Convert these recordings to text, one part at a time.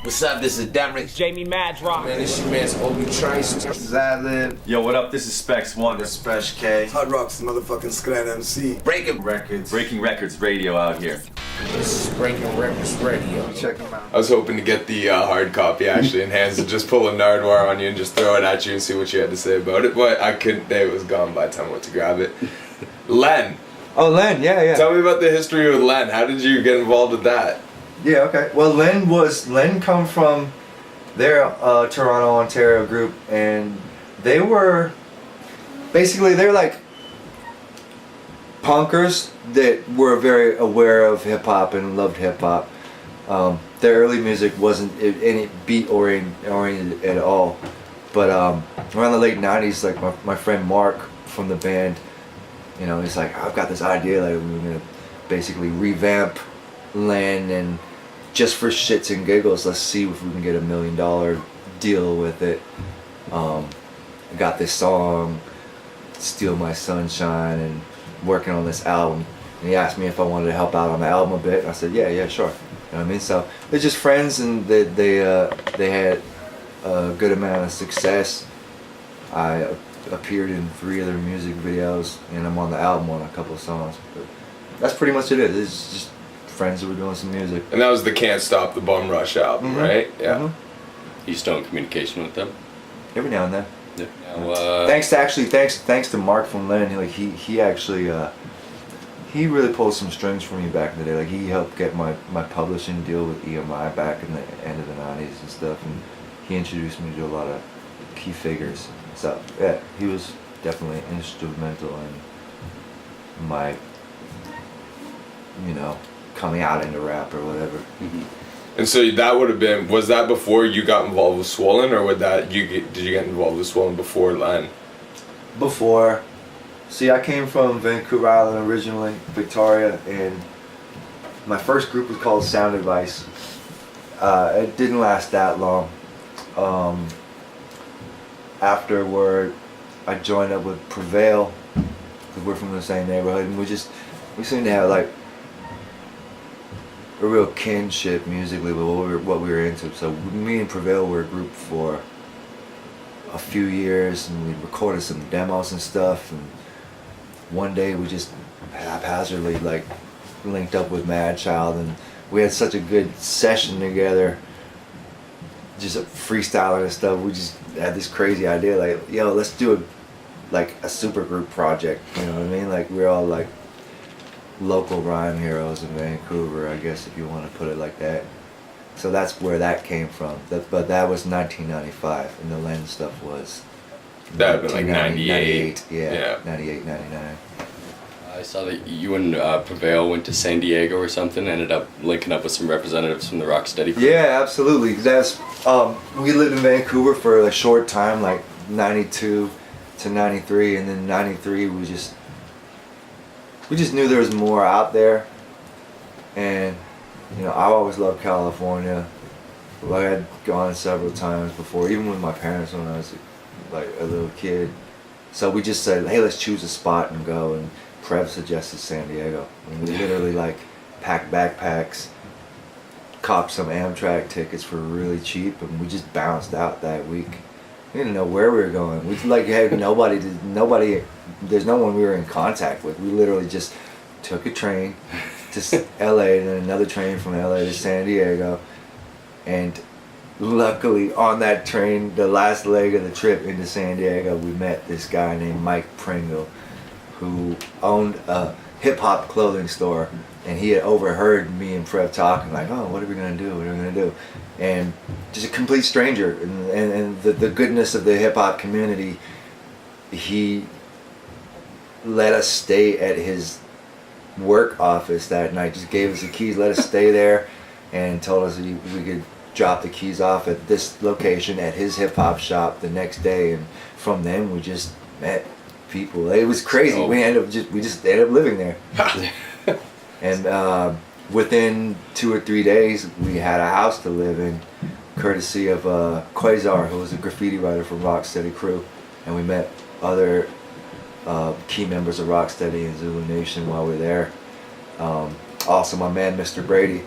What's up? This is Demrick. Jamie Madrock. Man, this your man's Obi Trice. Zadlib. Yo, what up? This is Spesh One. The Spesh K. Hot Rock's motherfucking Scrat MC. Breaking Records. Breaking Records Radio out here. This is Breaking Records Radio. Check them out. I was hoping to get the hard copy actually in hands and just pull a Nardwar on you and just throw it at you and see what you had to say about it, but I couldn't. It was gone by the time I went to grab it. Len. Oh, Len, yeah. Tell me about the history with Len. How did you get involved with that? Yeah, okay. Well, Len come from their Toronto, Ontario group, and they were basically, they're like punkers that were very aware of hip hop and loved hip hop. Their early music wasn't any beat oriented at all, but around the late '90s, like my friend Mark from the band, you know, he's like, I've got this idea, like we're gonna basically revamp Len, and just for shits and giggles, let's see if we can get $1 million deal with it. I got this song, Steal My Sunshine, and working on this album. And he asked me if I wanted to help out on the album a bit. And I said, yeah, sure. You know what I mean? So they're just friends, and they had a good amount of success. I appeared in 3 other music videos, and I'm on the album on a couple of songs. But that's pretty much it. It's just friends who were doing some music. And that was the Can't Stop The Bumrush album, right? Yeah. You still in communication with them? Every now and then. Yeah. Now, Thanks to Mark from Len. He actually he really pulled some strings for me back in the day. Like he helped get my publishing deal with EMI back in the end of the '90s and stuff, and he introduced me to a lot of key figures. So yeah, he was definitely instrumental in my, you know, coming out into rap or whatever. And so that would have been, was that before you got involved with Swollen, or did you get involved with Swollen before Len? Before. See, I came from Vancouver Island originally, Victoria, and my first group was called Sound Advice. It didn't last that long. Afterward, I joined up with Prevail, because we're from the same neighborhood, and we seemed to have like a real kinship musically with what we were into. So me and Prevail were a group for a few years, and we recorded some demos and stuff, and one day we just haphazardly like linked up with Madchild, and we had such a good session together, just freestyling and stuff. We just had this crazy idea, like, yo, let's do a super group project, you know what I mean? Like we're all like local rhyme heroes in Vancouver, I guess, if you want to put it like that. So that's where that came from. But that was 1995, and the Len stuff was That would have been like 98. 98. Yeah, 98, 99. I saw that you and Prevail went to San Diego or something, ended up linking up with some representatives from the Rocksteady crew. Yeah, absolutely. That's we lived in Vancouver for a short time, like 92 to 93, and then 93 we just knew there was more out there. And you know, I always loved California. Like I'd gone several times before, even with my parents when I was like a little kid. So we just said, hey, let's choose a spot and go. And Prev suggested San Diego. And we literally like packed backpacks, copped some Amtrak tickets for really cheap, and we just bounced out that week. We didn't know where we were going. We like had nobody. There's no one we were in contact with. We literally just took a train to LA, and then another train from LA to San Diego. And luckily on that train, the last leg of the trip into San Diego, we met this guy named Mike Pringle, who owned a hip-hop clothing store, and he had overheard me and Prev talking like, oh, what are we gonna do, and just a complete stranger, and the goodness of the hip-hop community, he let us stay at his work office that night, just gave us the keys, let us stay there, and told us we could drop the keys off at this location at his hip-hop shop the next day. And from then we just met people. It was crazy. Oh. We just ended up living there. And within 2 or 3 days we had a house to live in, courtesy of Quasar, who was a graffiti writer from Rocksteady crew. And we met other key members of Rocksteady and Zulu Nation while we were there. Also my man Mr. Brady,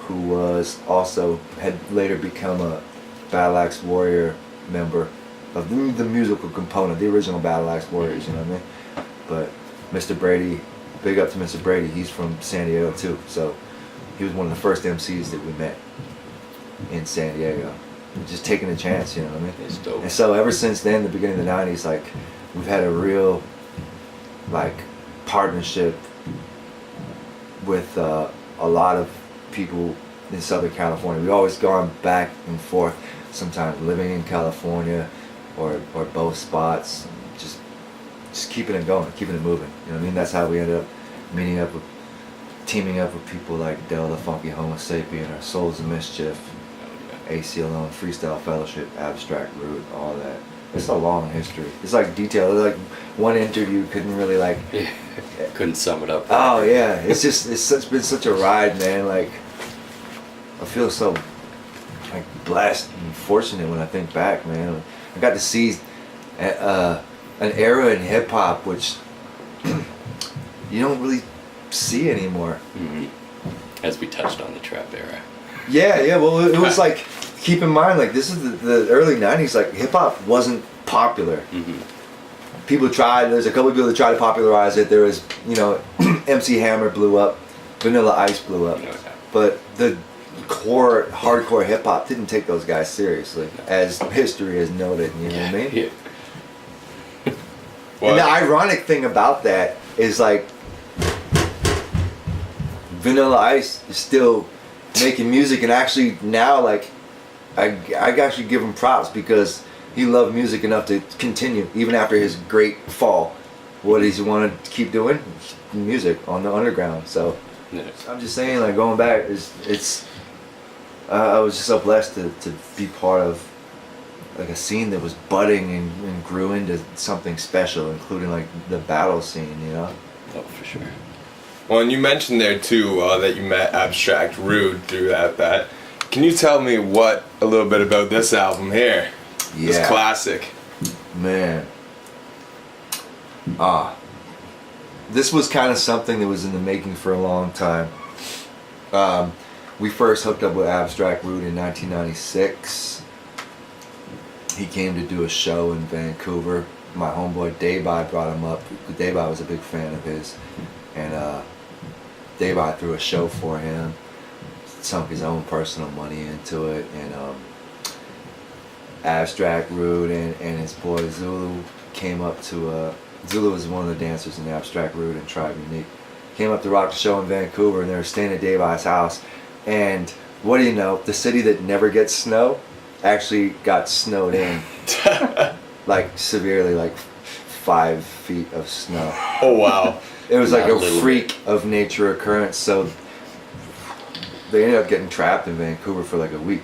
who was also had later become a Battle Axe Warrior member of the musical component, the original Battle Axe Warriors, you know what I mean? But Mr. Brady, big up to Mr. Brady, he's from San Diego too, so he was one of the first MCs that we met in San Diego. Just taking a chance, you know what I mean? It's dope. And so ever since then, the beginning of the 90s, like, we've had a real, like, partnership with a lot of people in Southern California. We've always gone back and forth, sometimes living in California or both spots, just keeping it going, keeping it moving. You know what I mean? That's how we ended up teaming up with people like Del the Funky Homo Sapien, or Souls of Mischief, AC Alone, Freestyle Fellowship, Abstract Root, all that. It's a long history. It's like detailed. Like one interview couldn't really like. Yeah. Couldn't sum it up. Oh yeah, it's been such a ride, man. Like I feel so like blessed and fortunate when I think back, man. I got to see an era in hip hop which you don't really see anymore. Mm-hmm. As we touched on the trap era. Yeah. Well, it was like, keep in mind, like this is the early '90s. Like hip hop wasn't popular. Mm-hmm. People tried. There's a couple of people that tried to popularize it. There was, MC Hammer blew up, Vanilla Ice blew up, but the core hardcore hip hop didn't take those guys seriously, as history has noted. You know what I mean? Yeah. And the ironic thing about that is like Vanilla Ice is still making music, and actually now like I actually give him props because he loved music enough to continue even after his great fall. What does he want to keep doing? Music on the underground. So I'm just saying, like going back, I was just so blessed to be part of like a scene that was budding and grew into something special, including like the battle scene, Oh, for sure. Well, and you mentioned there too that you met Abstract Rude through that. Can you tell me a little bit about this album here? Yeah. This classic. Man. This was kind of something that was in the making for a long time. We first hooked up with Abstract Rude in 1996. He came to do a show in Vancouver. My homeboy Dayby brought him up. Dayby was a big fan of his. And Dayby threw a show for him. Sunk his own personal money into it. And Abstract Rude and his boy Zulu came up to... Zulu was one of the dancers in Abstract Rude and Tribe Unique. Came up to rock the show in Vancouver, and they were staying at Dayby's house. And what do you know? The city that never gets snow actually got snowed in. Like severely, like 5 feet of snow. Oh wow. It was like Not a freak of nature occurrence. So they ended up getting trapped in Vancouver for like a week.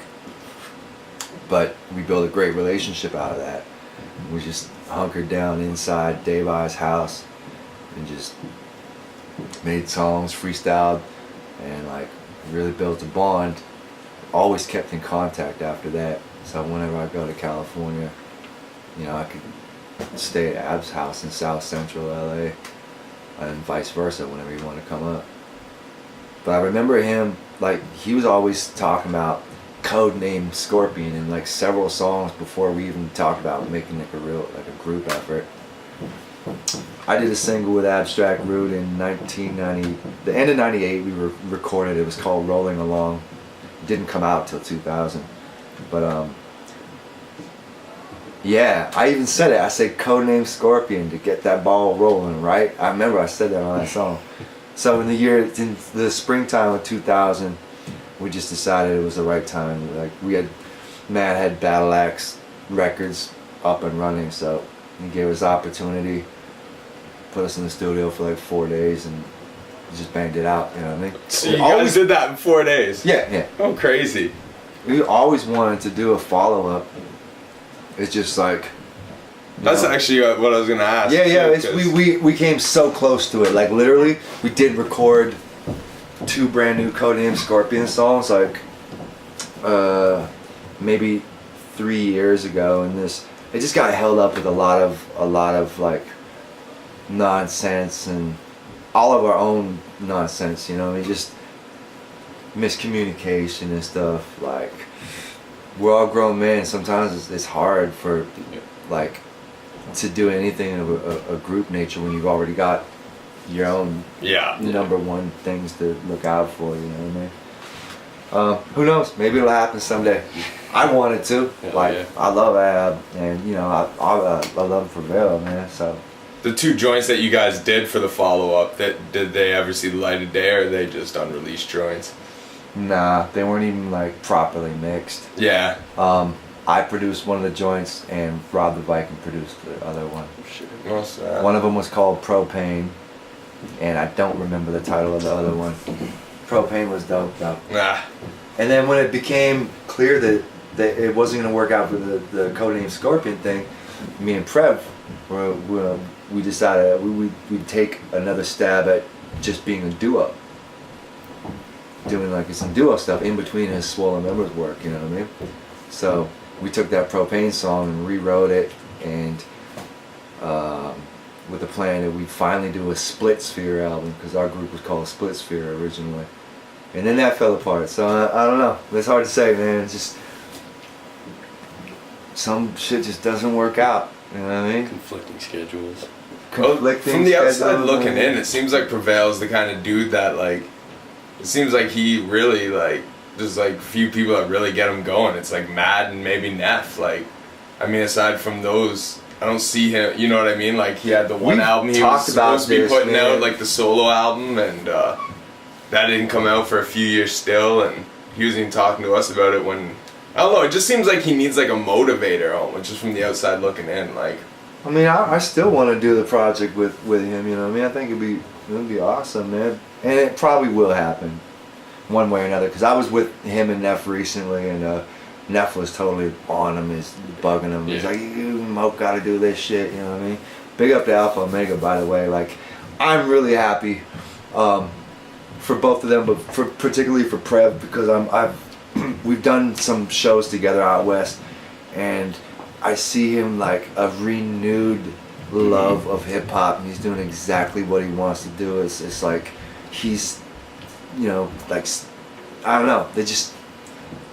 But we built a great relationship out of that. We just hunkered down inside Dayby's house and just made songs, freestyled, and like really built a bond. Always kept in contact after that. So whenever I go to California, I could stay at Ab's house in South Central LA, and vice versa whenever he wanted to come up. But I remember him, like, he was always talking about Codename Scorpion in like several songs before we even talked about making like a group effort. I did a single with Abstract Rude in 1990, the end of 98 we recorded. It was called Rolling Along. It didn't come out till 2000. But yeah, I even said it. I said Codename Scorpion to get that ball rolling, right? I remember I said that on that song. So in the springtime of 2000, we just decided it was the right time. Like Matt had Battle Axe Records up and running, so he gave us opportunity, put us in the studio for like 4 days, and just banged it out. You know what I mean? So you guys did that in 4 days? Yeah. Oh, crazy. We always wanted to do a follow up. It's just like. That's actually what I was gonna ask. Yeah. We came so close to it. Like literally, we did record 2 brand new Codename Scorpion songs like maybe 3 years ago, and it just got held up with a lot of like nonsense and all of our own nonsense, miscommunication and stuff. Like, we're all grown men. Sometimes it's hard for, like, to do anything of a group nature when you've already got your own number one things to look out for, you know what I mean? Who knows? Maybe it'll happen someday. I want it to. I love Ab, and, you know, I love Prevail, man, so. The 2 joints that you guys did for the follow-up, did they ever see the light of day, or are they just unreleased joints? Nah, they weren't even, like, properly mixed. Yeah. I produced one of the joints, and Rob the Viking produced the other one. What's that? One of them was called Propane, and I don't remember the title of the other one. Propane was dope, though. Nah. And then when it became clear that it wasn't going to work out for the codename Scorpion thing, me and Prev, we decided we'd take another stab at just being a duo. Doing like some duo stuff in between his Swollen Members work, you know what I mean? So we took that Propane song and rewrote it, and with the plan that we'd finally do a Split Sphere album, because our group was called Split Sphere originally. And then that fell apart, so I don't know. It's hard to say, man. It's just, some shit just doesn't work out, you know what I mean? Conflicting schedules. From the outside looking in, it seems like Prevail's the kind of dude that, like, it seems like he really, like, there's like few people that really get him going. It's like Mad and maybe Neff. Like, I mean, aside from those, I don't see him, you know what I mean? Like, he had the one album he was supposed to be putting out, like the solo album, and that didn't come out for a few years still, and he wasn't even talking to us about it when, I don't know, it just seems like he needs like a motivator almost, just from the outside looking in, like. I mean, I still want to do the project with him, you know what I mean? I think it'd be awesome, man. And it probably will happen, one way or another, because I was with him and Neff recently, and Neff was totally on him, he's bugging him. He's like, you Moke gotta do this shit, you know what I mean? Big up to Alpha Omega, by the way. Like, I'm really happy for both of them, but particularly for Prev, because we've done some shows together out west, and I see him like a renewed love of hip hop, and he's doing exactly what he wants to do. It's like he's, you know, like, I don't know.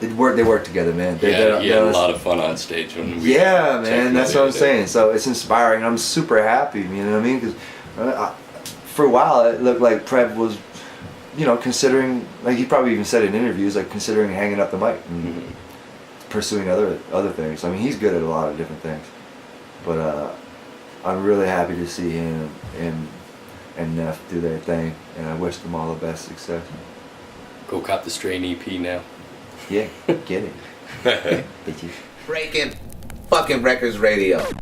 They work together, man. He had a lot of fun on stage when we. Yeah, man. That's what I'm saying. So it's inspiring. I'm super happy. You know what I mean? Because for a while it looked like Prev was, you know, considering, like he probably even said in interviews, like considering hanging up the mic and pursuing other things. I mean, he's good at a lot of different things, but I'm really happy to see him and Neff do their thing, and I wish them all the best success. Go cop the Strain EP now. Yeah, get it. Bitches. Breaking fucking Wreckords Radio.